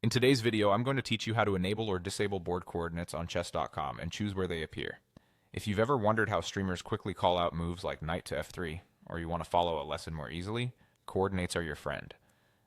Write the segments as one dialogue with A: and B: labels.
A: In today's video, I'm going to teach you how to enable or disable board coordinates on chess.com and choose where they appear. If you've ever wondered how streamers quickly call out moves like knight to f3, or you want to follow a lesson more easily, coordinates are your friend.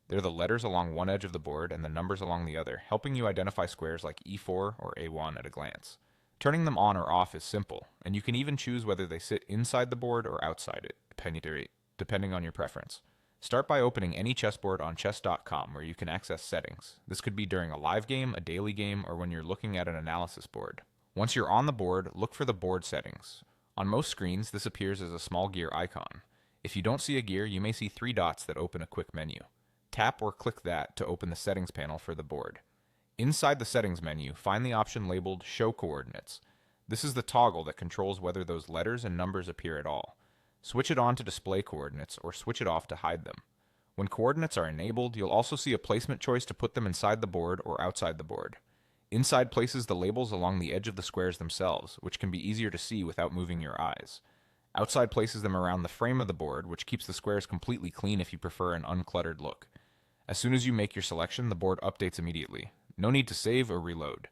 A: They're the letters along one edge of the board and the numbers along the other, helping you identify squares like e4 or a1 at a glance. Turning them on or off is simple, and you can even choose whether they sit inside the board or outside it, depending on your preference. Start by opening any chessboard on chess.com where you can access settings. This could be during a live game, a daily game, or when you're looking at an analysis board. Once you're on the board, look for the board settings. On most screens, this appears as a small gear icon. If you don't see a gear, you may see three dots that open a quick menu. Tap or click that to open the settings panel for the board. Inside the settings menu, find the option labeled Show Coordinates. This is the toggle that controls whether those letters and numbers appear at all. Switch it on to display coordinates or switch it off to hide them. When coordinates are enabled, you'll also see a placement choice to put them inside the board or outside the board. Inside places the labels along the edge of the squares themselves, which can be easier to see without moving your eyes. Outside places them around the frame of the board, which keeps the squares completely clean if you prefer an uncluttered look. As soon as you make your selection, the board updates immediately. No need to save or reload.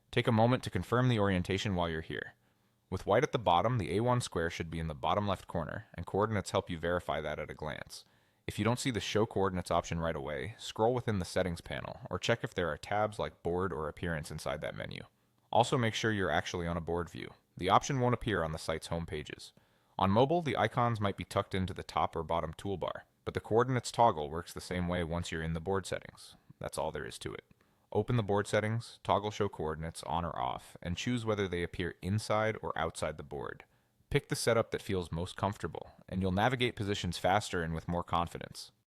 A: Take a moment to confirm the orientation while you're here. With white at the bottom, the A1 square should be in the bottom left corner, and coordinates help you verify that at a glance. If you don't see the Show Coordinates option right away, scroll within the Settings panel, or check if there are tabs like Board or Appearance inside that menu. Also make sure you're actually on a board view. The option won't appear on the site's home pages. On mobile, the icons might be tucked into the top or bottom toolbar, but the Coordinates toggle works the same way once you're in the board settings. That's all there is to it. Open the board settings, toggle Show Coordinates on or off, and choose whether they appear inside or outside the board. Pick the setup that feels most comfortable, and you'll navigate positions faster and with more confidence.